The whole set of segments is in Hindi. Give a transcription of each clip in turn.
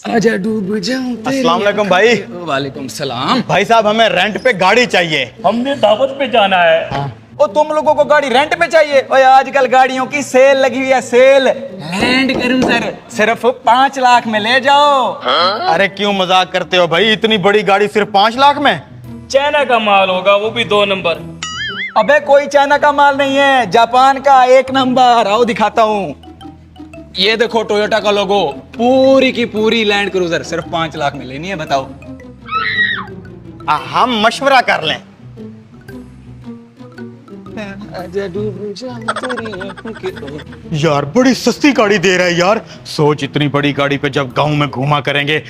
आजा डूब जाऊं तेरी अस्सलाम वालेकुम भाई। वालेकुम सलाम। भाई साहब हमें रेंट पे गाड़ी चाहिए। हमने दावत पे जाना है। ओ तुम लोगों को गाड़ी रेंट पे चाहिए? ओए आजकल गाड़ियों की सेल लगी हुई है, सेल। लैंड क्रूजर सिर्फ 5 लाख में ले जाओ। अरे क्यों मजाक करते हो भाई, इतनी बड़ी गाड़ी सिर्फ 5 लाख में? चाइना का माल होगा, वो भी 2 नंबर। अबे कोई चाइना का माल नहीं है, जापान का 1 नंबर। आओ दिखाता हूँ। ये देखो टोयोटा का लोगो, पूरी की पूरी लैंड क्रूजर सिर्फ 5 लाख में लेनी है, बताओ। हम मशवरा कर लें। आजा डूब जाऊं तेरी आंखों की ओर। यार बड़ी सस्ती गाड़ी दे रहा है यार। सोच इतनी बड़ी गाड़ी पे जब गांव में घूमा करेंगे,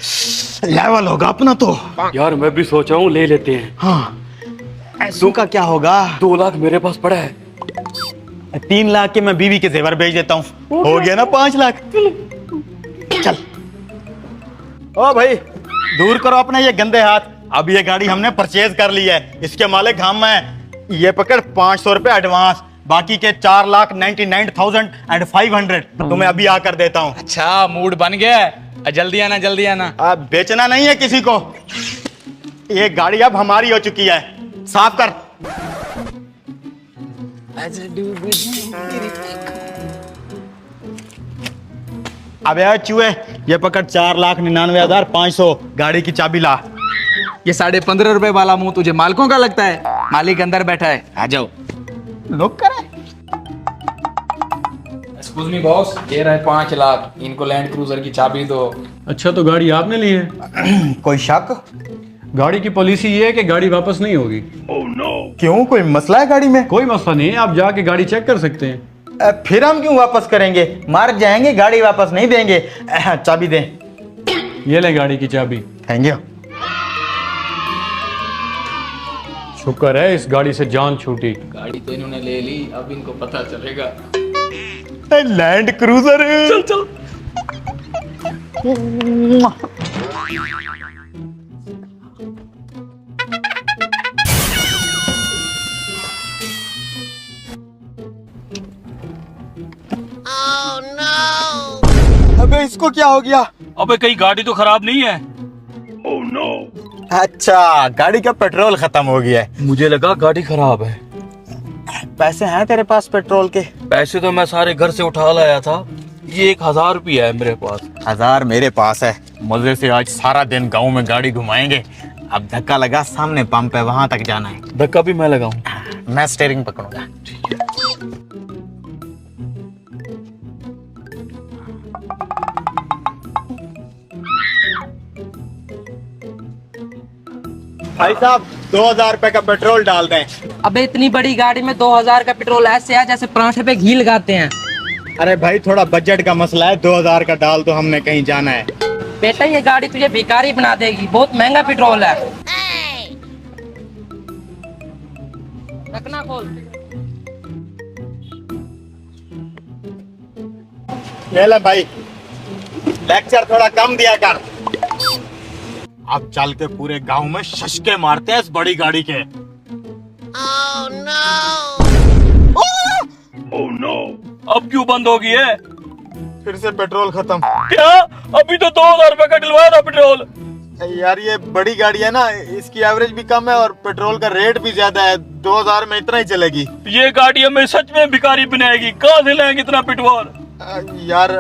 लेवल होगा अपना तो। यार मैं भी सोचा हूँ ले लेते हैं। हाँ ऐसू का क्या होगा? 2 लाख मेरे पास पड़ा है। 3 लाख के मैं बीवी के जेवर भेज देता हूँ, हो गया ना 5 लाख। चल ओ भाई दूर करो अपने ये गंदे हाथ। अब ये गाड़ी हमने परचेज कर ली है, इसके मालिक हम हैं। ये पकड़ 500 रुपए एडवांस, बाकी के 4,99,500 तुम्हें अभी आकर देता हूँ। अच्छा मूड बन गया, जल्दी आना जल्दी आना। अब बेचना नहीं है किसी को, ये गाड़ी अब हमारी हो चुकी है। साफ कर। आजा डूब जाऊं तेरी अब यार चूहे, ये पकड़ 4,99,500, गाड़ी की चाबी ला। ये 15.5 रुपए वाला मुंह तुझे मालिकों का लगता है? मालिक अंदर बैठा है, आ जाओ। लोग करे। एक्सक्यूज मी बॉस, ये रहे 5 लाख, इनको लैंड क्रूजर की चाबी दो। अच्छा तो गाड़ी आपने ली है? कोई शक? गाड़ी की पॉलिसी ये है कि गाड़ी वापस नहीं होगी। क्यों, कोई मसला है गाड़ी में? कोई मसला नहीं है, आप जाके गाड़ी चेक कर सकते हैं। फिर हम क्यों वापस करेंगे? मार जाएंगे, गाड़ी वापस नहीं देंगे। चाबी दें। ये ले गाड़ी की चाबी। Thank you. शुक्र है इस गाड़ी से जान छूटी। गाड़ी तो इन्होंने ले ली, अब इनको पता चलेगा। Land cruiser. चल चल। अबे इसको क्या हो गया? अबे कहीं गाड़ी तो खराब नहीं है? अच्छा गाड़ी का पेट्रोल खत्म हो गया है। मुझे लगा गाड़ी खराब है। पैसे हैं तेरे पास पेट्रोल के? पैसे तो मैं सारे घर से उठा लाया था, ये 1,000 रुपया है मेरे पास। 1000 मेरे पास है। मजे से आज सारा दिन गांव में गाड़ी घुमाएंगे। अब धक्का लगा, सामने पंप है, वहां तक जाना है। धक्का भी मैं लगाऊं? मैं स्टीयरिंग पकड़ूंगा। भाई साहब 2000 रुपए का पेट्रोल डाल दें। अबे इतनी बड़ी गाड़ी में 2000 का पेट्रोल ऐसे है जैसे पराठे पे घी लगाते हैं। अरे भाई थोड़ा बजट का मसला है, 2000 का डाल, तो हमने कहीं जाना है। बेटा ये गाड़ी तुझे भिखारी बना देगी, बहुत महंगा पेट्रोल है। रखना खोल। ले ले भाई, लेक्चर थोड़ा कम दिया कर। अब चल के पूरे गांव में शशके मारते हैं इस बड़ी गाड़ी के। ओह नो, अब क्यों बंद हो गई है? फिर से पेट्रोल खत्म। क्या? अभी तो 2000 रुपए का डलवाया था पेट्रोल। यार ये बड़ी गाड़ी है ना, इसकी एवरेज भी कम है और पेट्रोल का रेट भी ज्यादा है। 2000 में इतना ही चलेगी। ये गाड़ी हमें सच में भिखारी बनाएगी। कहाँ से लाएंगे इतना पेट्रोल? यार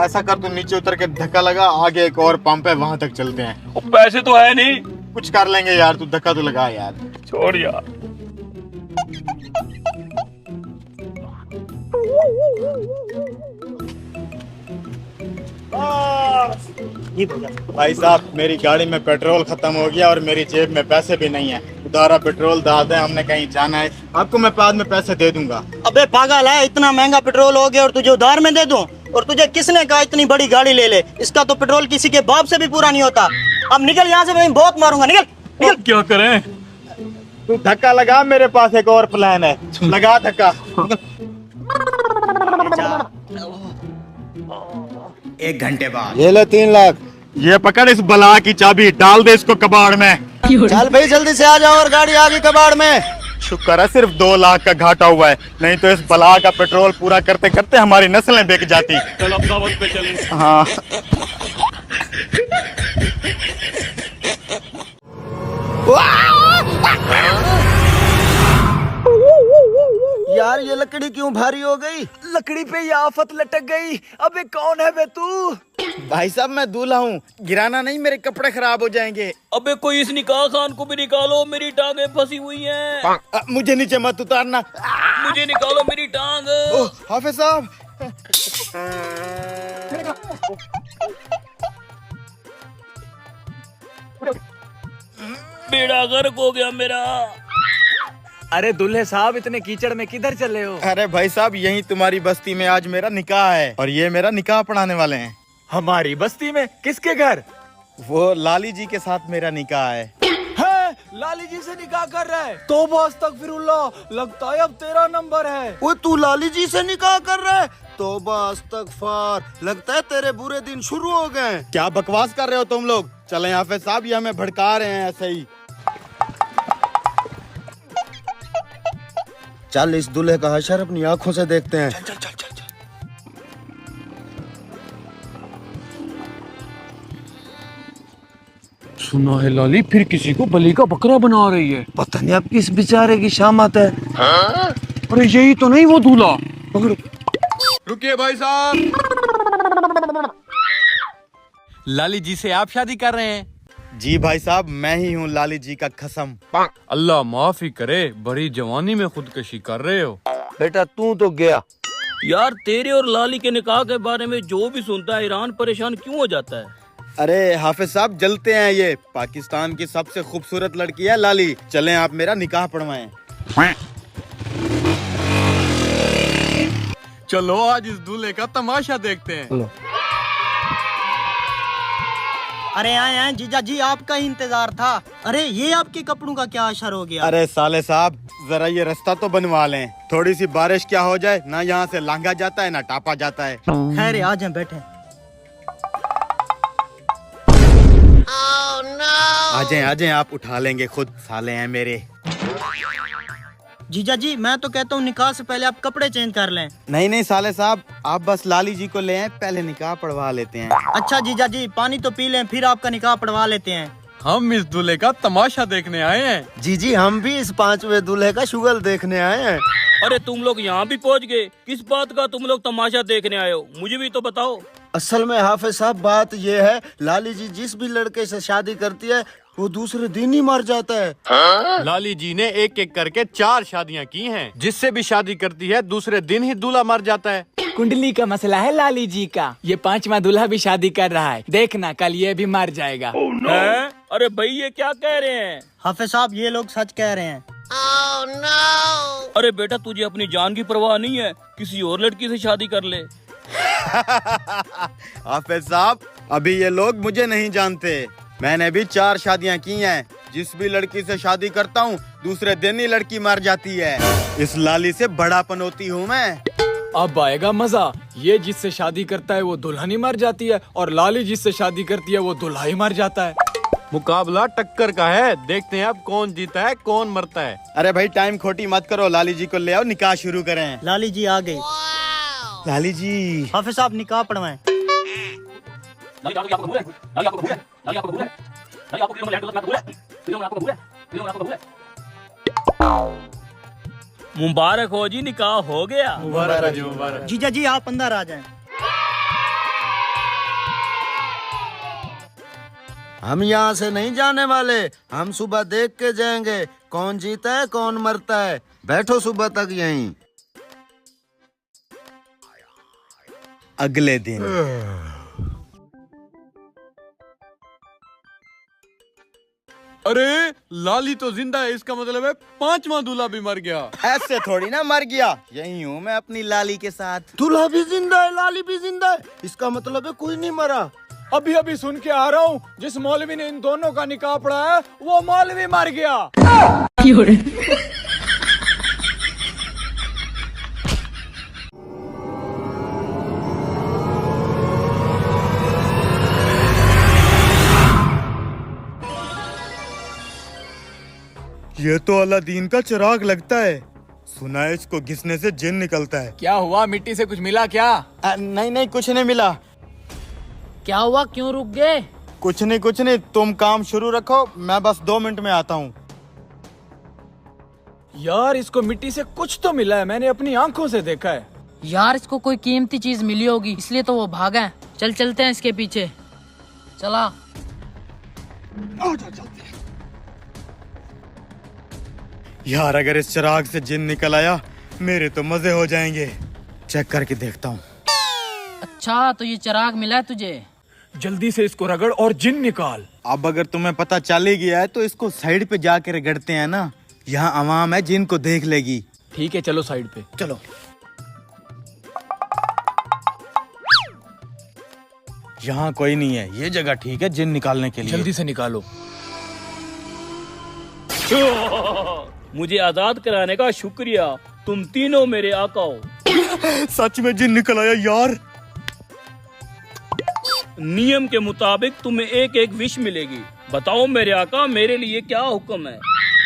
ऐसा कर, तू नीचे उतर के धक्का लगा, आगे एक और पंप है, वहां तक चलते हैं। पैसे तो है नहीं। कुछ कर लेंगे यार, तू धक्का तो लगा यार। छोड़ यार। भाई साहब मेरी गाड़ी में पेट्रोल खत्म हो गया और मेरी जेब में पैसे भी नहीं है। उधारा पेट्रोल डाल दे, हमने कहीं जाना है। आपको मैं बाद में पैसे दे दूंगा। अबे पागल है, इतना महंगा पेट्रोल हो गया और तुझे उधार में दे दूं? और तुझे किसने कहा इतनी बड़ी गाड़ी ले ले? इसका तो पेट्रोल किसी के बाप से भी पूरा नहीं होता। अब निकल यहाँ से, मैं बहुत मारूंगा। निकल निकल। क्या करें? तू धक्का लगा, मेरे पास एक और प्लान है। लगा धक्का। 1 घंटे बाद ये ले 3 लाख। ये पकड़ इस बला की चाबी, डाल दे इसको कबाड़ में। चल भाई जल्दी से आ जाओ और गाड़ी आ गई कबाड़ में। शुक्र है सिर्फ 2 लाख का घाटा हुआ है, नहीं तो इस बला का पेट्रोल पूरा करते करते हमारी नस्लें बिक जाती। चल अब दावत पे चलें। हाँ लकड़ी क्यों भारी हो गई? लकड़ी पे ये आफत लटक गई। अबे कौन है बे तू? भाई साहब मैं दूल्हा हूँ, गिराना नहीं, मेरे कपड़े खराब हो जाएंगे। अबे कोई इस निकाह खान को भी निकालो, मेरी टांगे फंसी हुई हैं। मुझे नीचे मत उतारना। मुझे निकालो मेरी टांग। ओह हाफिज साहब। बेड़ा गर्क हो गया मेरा। अरे दूल्हे साहब इतने कीचड़ में किधर चले हो? अरे भाई साहब यही तुम्हारी बस्ती में आज मेरा निकाह है और ये मेरा निकाह पढ़ाने वाले हैं। हमारी बस्ती में? किसके घर? वो लाली जी के साथ मेरा निकाह है। लाली जी से निकाह कर रहा है? तौबा अस्तगफिरुल्लाह, लगता है अब तेरा नंबर है। वो तू लाली जी से निकाह कर रहा है? तौबा अस्तगफार, लगता है तेरे बुरे दिन शुरू हो गए। क्या बकवास कर रहे हो तुम लोग? चले हाफिज साहब, ये हमें भड़का रहे हैं ऐसे ही। चल इस दूल्हे का हशर अपनी आंखों से देखते हैं। चल चल चल चल। सुना है लाली फिर किसी को बलि का बकरा बना रही है। पता नहीं अब किस बेचारे की शामत है। अरे यही तो नहीं वो दूल्हा। पकड़ो। रुकिए भाई साहब, लाली जी से आप शादी कर रहे हैं? जी भाई साहब, मैं ही हूँ लाली जी का कसम। अल्लाह माफी करे, बड़ी जवानी में खुदकशी कर रहे हो। बेटा तू तो गया। यार तेरे और लाली के निकाह के बारे में जो भी सुनता है ईरान परेशान क्यों हो जाता है? अरे हाफिज साहब जलते हैं, ये पाकिस्तान की सबसे खूबसूरत लड़की है लाली। चलें आप मेरा निकाह पढ़वाएं। चलो आज इस दूल्हे का तमाशा देखते हैं। अरे आए आए जीजा जी, आपका ही इंतजार था। अरे ये आपके कपड़ों का क्या असर हो गया? अरे साले साहब जरा ये रास्ता तो बनवा लें, थोड़ी सी बारिश क्या हो जाए ना, यहाँ से लांघा जाता है ना टापा जाता है। खैर आ जाए बैठे। आ जाएं आप उठा लेंगे खुद, साले हैं मेरे। जीजा जी मैं तो कहता हूँ निकाह से पहले आप कपड़े चेंज कर लें। नहीं नहीं साले साहब, आप बस लाली जी को ले आए, पहले निकाह पढ़वा लेते हैं। अच्छा जीजा जी पानी तो पी लें, फिर आपका निकाह पढ़वा लेते हैं। हम इस दूल्हे का तमाशा देखने आए हैं। जी जी हम भी इस 5वें दूल्हे का शुगल देखने आए हैं। अरे तुम लोग यहाँ भी पहुँच गए, किस बात का तुम लोग तमाशा देखने आए हो? मुझे भी तो बताओ। असल में हाफिज साहब बात ये है, लाली जी जिस भी लड़के से शादी करती है वो दूसरे दिन ही मर जाता है। लाली जी ने एक एक करके 4 शादियां की हैं। जिससे भी शादी करती है दूसरे दिन ही दूल्हा मर जाता है। कुंडली का मसला है लाली जी का। ये 5वां दूल्हा भी शादी कर रहा है, देखना कल ये भी मर जाएगा। हैं? अरे भाई ये क्या कह रहे हैं? हाफिज साहब ये लोग सच कह रहे हैं। अरे बेटा तुझे अपनी जान की परवाह नहीं है, किसी और लड़की से शादी कर ले। हाफिज साहब अभी ये लोग मुझे नहीं जानते, मैंने भी 4 शादियां की हैं। जिस भी लड़की से शादी करता हूँ दूसरे दिन ही लड़की मर जाती है। इस लाली से बड़ा पनौती हूँ मैं। अब आएगा मजा। ये जिससे शादी करता है वो दुल्हन ही मर जाती है और लाली जिससे शादी करती है वो दुल्हा ही मर जाता है। मुकाबला टक्कर का है, देखते हैं अब कौन जीता है कौन मरता है। अरे भाई टाइम खोटी मत करो, लाली जी को ले आओ, निकाह शुरू करें। लाली जी आ गई। लाली जी हाफिज साहब निकाह पढ़वाएं। मुबारक हो जी, निकाह हो गया। जीजा जी आप अंदर आ जाएं। हम यहाँ से नहीं जाने वाले, हम सुबह देख के जाएंगे कौन जीता है कौन मरता है। बैठो सुबह तक यहीं। अगले दिन अरे लाली तो जिंदा है, इसका मतलब है 5वां दूल्हा भी मर गया। ऐसे थोड़ी ना मर गया, यही हूँ मैं अपनी लाली के साथ। दूल्हा भी जिंदा है लाली भी जिंदा है, इसका मतलब है कोई नहीं मरा। अभी अभी सुन के आ रहा हूँ, जिस मौलवी ने इन दोनों का निकाह पढ़ाया वो मौलवी मर गया। ये तो अलादीन का चिराग लगता है, सुना है इसको घिसने से जिन निकलता है। क्या हुआ, मिट्टी से कुछ मिला क्या? नहीं नहीं कुछ नहीं मिला। क्या हुआ, क्यों रुक गए? कुछ नहीं, तुम काम शुरू रखो, मैं बस 2 मिनट में आता हूँ। यार इसको मिट्टी से कुछ तो मिला है, मैंने अपनी आंखों से देखा है। यार इसको कोई कीमती चीज मिली होगी, इसलिए तो वो भागा है। चल चलते हैं इसके पीछे। चला। यार अगर इस चिराग से जिन निकल आया मेरे तो मजे हो जाएंगे। चेक करके देखता हूँ। अच्छा तो ये चिराग मिला है तुझे? जल्दी से इसको रगड़ और जिन निकाल। अब अगर तुम्हें पता चल ही गया है तो इसको साइड पे जाके रगड़ते हैं ना, यहाँ आवाम है जिनको देख लेगी। ठीक है चलो साइड पे। चलो। यहाँ कोई नहीं है, ये जगह ठीक है जिन निकालने के लिए। जल्दी से निकालो। मुझे आजाद कराने का शुक्रिया, तुम तीनों मेरे आका हो। सच में जिन निकल आया यार। नियम के मुताबिक तुम्हें एक एक विश मिलेगी। बताओ मेरे आका, मेरे लिए क्या हुक्म है?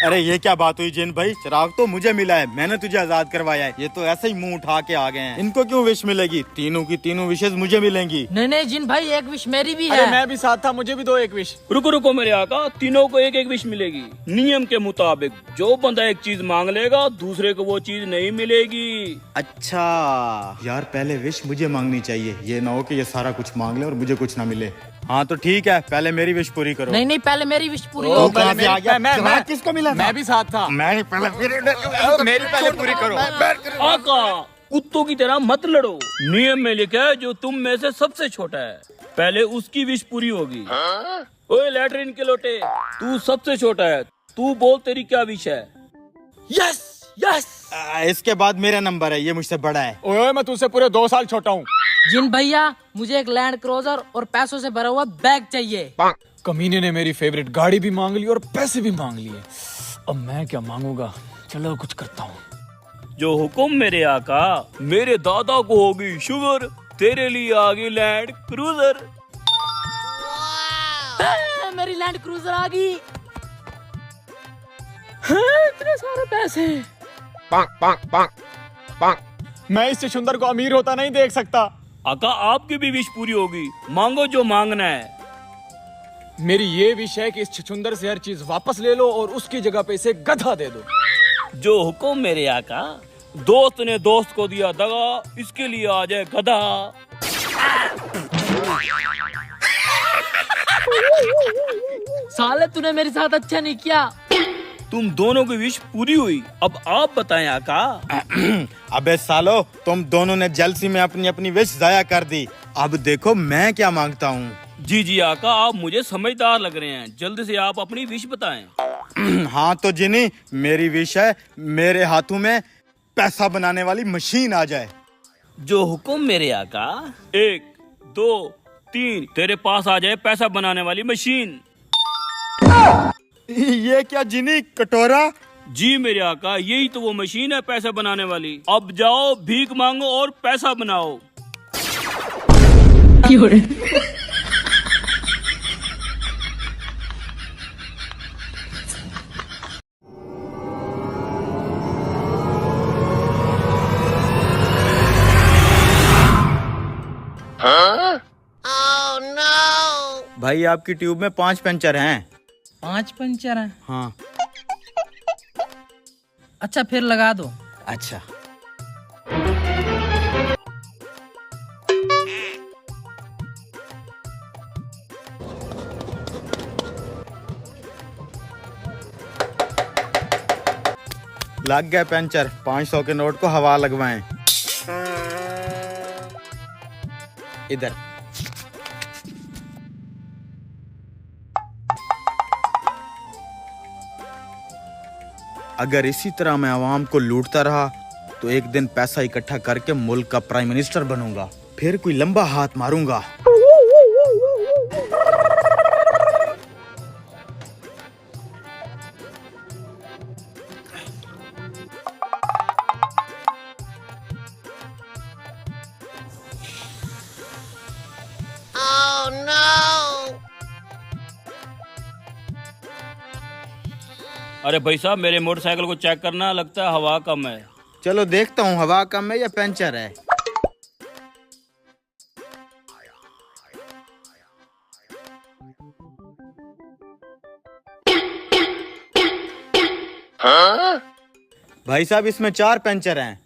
अरे ये क्या बात हुई जिन भाई, चिराग तो मुझे मिला है, मैंने तुझे आजाद करवाया है। ये तो ऐसे ही मुंह उठा के आ गए हैं, इनको क्यों विश मिलेगी? तीनों की तीनों विशेष मुझे मिलेंगी। नहीं नहीं जिन भाई, एक विश मेरी भी अरे है। मैं भी साथ था, मुझे भी दो एक विश। रुको रुको मेरे आका, तीनों को एक एक विश मिलेगी। नियम के मुताबिक जो बंदा एक चीज मांग लेगा दूसरे को वो चीज नहीं मिलेगी। अच्छा यार पहले विश मुझे मांगनी चाहिए, ये ना हो कि ये सारा कुछ मांग ले और मुझे कुछ ना मिले। हाँ तो ठीक है, पहले मेरी विश पूरी करो। नहीं नहीं पहले मेरी विश पूरी तो हो। कहाँ से आ गया? मैं चिराग किसको मिला था? मैं भी साथ था। मैं पहले मेरी पहले पूरी करो। आका कुत्तों की तरह मत लड़ो। नियम में लिखा है जो तुम में से सबसे छोटा है पहले उसकी विश पूरी होगी। ओए लैट्रिन के लोटे, तू सबसे छोटा है, तू बोल तेरी क्या विश है? Yes yes. इसके बाद मेरा नंबर है, ये मुझसे बड़ा है। ओए मैं तुझसे पूरे 2 साल छोटा हूँ। जिन भैया मुझे एक लैंड क्रूजर और पैसों से भरा हुआ बैग चाहिए। कमीने ने मेरी फेवरेट गाड़ी भी मांग ली और पैसे भी मांग लिए। अब मैं क्या मांगूंगा? चलो कुछ करता हूँ। जो हुक्म मेरे आका, मेरे दादा को होगी शुगर, तेरे लिए आ गई लैंड क्रूजर। मेरी लैंड क्रूजर आ गई। इतने सारे पैसे। मैं इस चुंदर को अमीर होता नहीं देख सकता। आका आपकी भी विश पूरी होगी, मांगो जो मांगना है। मेरी ये विश है कि इस छछुंदर से हर चीज वापस ले लो और उसकी जगह पे इसे गधा दे दो। जो हुक्म मेरे आका, दोस्त ने दोस्त को दिया दगा, इसके लिए आ जाए गधा। साले तूने मेरे साथ अच्छा नहीं किया। तुम दोनों की विश पूरी हुई, अब आप बताएं आका। अबे सालो, तुम दोनों ने जलसी में अपनी अपनी विश जाया कर दी। अब देखो मैं क्या मांगता हूँ। जी जी आका, आप मुझे समझदार लग रहे हैं, जल्दी से आप अपनी विश बताएं। हाँ तो जिनी, मेरी विश है मेरे हाथों में पैसा बनाने वाली मशीन आ जाए। जो हुक्म मेरे आका। 1 2 3, तेरे पास आ जाए पैसा बनाने वाली मशीन। ये क्या जिनी, कटोरा? जी मेरे आका, यही तो वो मशीन है पैसा बनाने वाली। अब जाओ भीख मांगो और पैसा बनाओ। भाई आपकी ट्यूब में 5 पंचर हैं। 5 पंचर हैं? हाँ। अच्छा फिर लगा दो। अच्छा। लग गए पंचर। 500 के नोट को हवा लगवाएं। इधर। अगर इसी तरह मैं आवाम को लूटता रहा तो एक दिन पैसा इकट्ठा करके मुल्क का प्राइम मिनिस्टर बनूंगा, फिर कोई लंबा हाथ मारूंगा। अरे भाई साहब, मेरे मोटरसाइकिल को चेक करना, लगता है हवा कम है। चलो देखता हूँ हवा कम है या पंचर है। भाई साहब इसमें 4 पंचर हैं।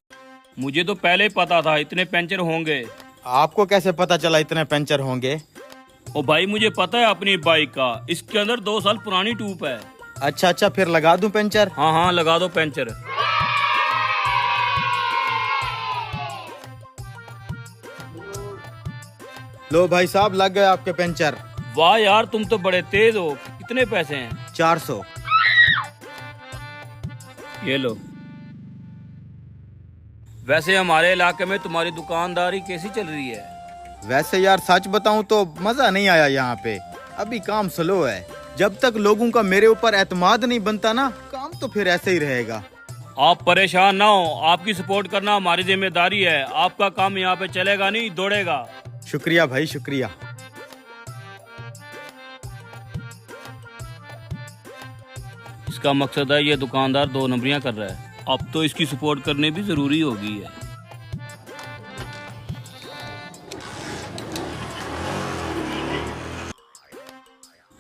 मुझे तो पहले ही पता था इतने पंचर होंगे। आपको कैसे पता चला इतने पंचर होंगे? ओ भाई मुझे पता है अपनी बाइक का, इसके अंदर 2 साल पुरानी ट्यूब है। अच्छा अच्छा, फिर लगा दूं पंचर? हाँ हाँ लगा दो पंचर। लो भाई साहब, लग गए आपके पंचर। वाह यार तुम तो बड़े तेज हो। कितने पैसे हैं? 400। ये लो। वैसे हमारे इलाके में तुम्हारी दुकानदारी कैसी चल रही है? वैसे यार सच बताऊं तो मजा नहीं आया यहाँ पे। अभी काम स्लो है। जब तक लोगों का मेरे ऊपर एतमाद नहीं बनता ना, काम तो फिर ऐसे ही रहेगा। आप परेशान ना हो, आपकी सपोर्ट करना हमारी जिम्मेदारी है। आपका काम यहाँ पे चलेगा नहीं, दौड़ेगा। शुक्रिया भाई, शुक्रिया। इसका मकसद है ये दुकानदार 2 नंबरियां कर रहा है। अब तो इसकी सपोर्ट करनी भी जरूरी होगी है।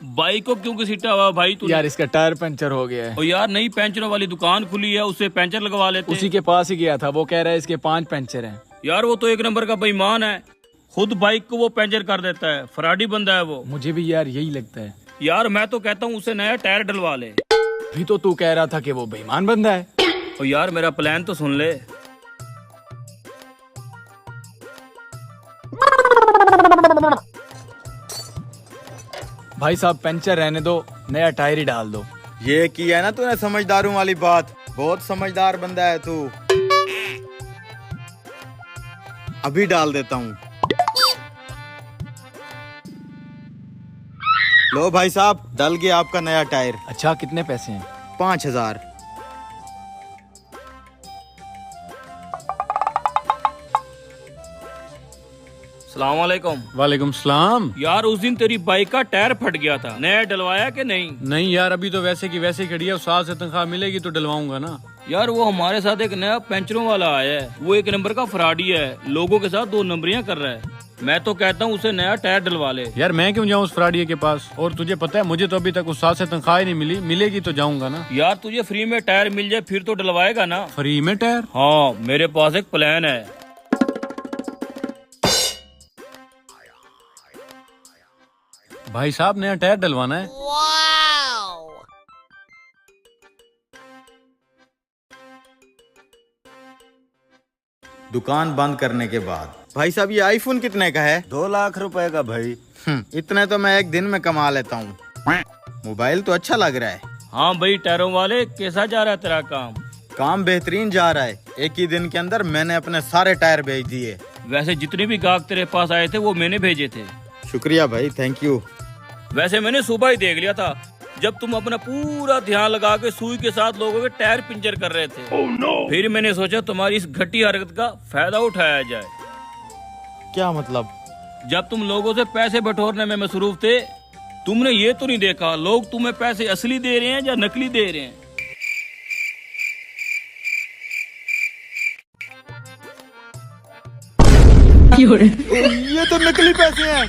बाइक को क्यों घसीटा हुआ भाई तू? यार इसका टायर पंचर हो गया है। और यार नई पंचरों वाली दुकान खुली है, उससे पंचर लगवा लेते। उसी के पास ही गया था, वो कह रहा है इसके 5 पंचर हैं। यार वो तो 1 नंबर का बेईमान है, खुद बाइक को वो पंचर कर देता है। फराडी बंदा है वो। मुझे भी यार यही लगता है। यार मैं तो कहता हूँ उसे नया टायर डलवा ले। भी तो तू कह रहा था कि वो बेईमान बंदा है। और यार मेरा प्लान तो सुन ले। भाई साहब पंचर रहने दो, नया टायर ही डाल दो। ये किया है ना तूने समझदारों वाली बात। बहुत समझदार बंदा है तू। अभी डाल देता हूँ। लो भाई साहब, डल गया आपका नया टायर। अच्छा कितने पैसे हैं? 5000। सलाम वालेकुम। वालेकुम सलाम। यार उस दिन तेरी बाइक का टायर फट गया था, नया डलवाया कि नहीं? नहीं यार, अभी तो वैसे की वैसे खड़ी है। साल से तनख्वाह मिलेगी तो डलवाऊंगा ना। यार वो हमारे साथ एक नया पंचरों वाला आया है, वो 1 नंबर का फराडी है, लोगों के साथ 2 नंबरियां कर रहा है। मैं तो कहता हूँ उसे नया टायर डलवा ले। यार मैं क्यों जाऊँ उस फ्राडिये के पास? और तुझे पता है मुझे तो अभी तक उस साल से तनख्वाह ही नहीं मिली। मिलेगी तो जाऊंगा ना। यार तुझे फ्री में टायर मिल जाए फिर तो डलवाएगा ना? फ्री में टायर? हाँ मेरे पास एक प्लान है। भाई साहब नया टायर डलवाना है। दुकान बंद करने के बाद। भाई साहब ये आईफोन कितने का है? 2 लाख रुपए का भाई। इतने तो मैं एक दिन में कमा लेता हूँ। मोबाइल तो अच्छा लग रहा है। हाँ भाई टायरों वाले, कैसा जा रहा है तेरा काम? काम बेहतरीन जा रहा है। एक ही दिन के अंदर मैंने अपने सारे टायर बेच दिए। वैसे जितने भी गाहक तेरे पास आए थे वो मैंने भेजे थे। शुक्रिया भाई, थैंक यू। वैसे मैंने सुबह ही देख लिया था जब तुम अपना पूरा ध्यान लगा के सुई के साथ लोगों के टायर पंचर कर रहे थे। फिर मैंने सोचा तुम्हारी इस घटिया हरकत का फायदा उठाया जाए। क्या मतलब? जब तुम लोगों से पैसे बटोरने में मसरूफ थे, तुमने ये तो नहीं देखा लोग तुम्हें पैसे असली दे रहे हैं या नकली दे रहे हैं। ये तो नकली पैसे हैं।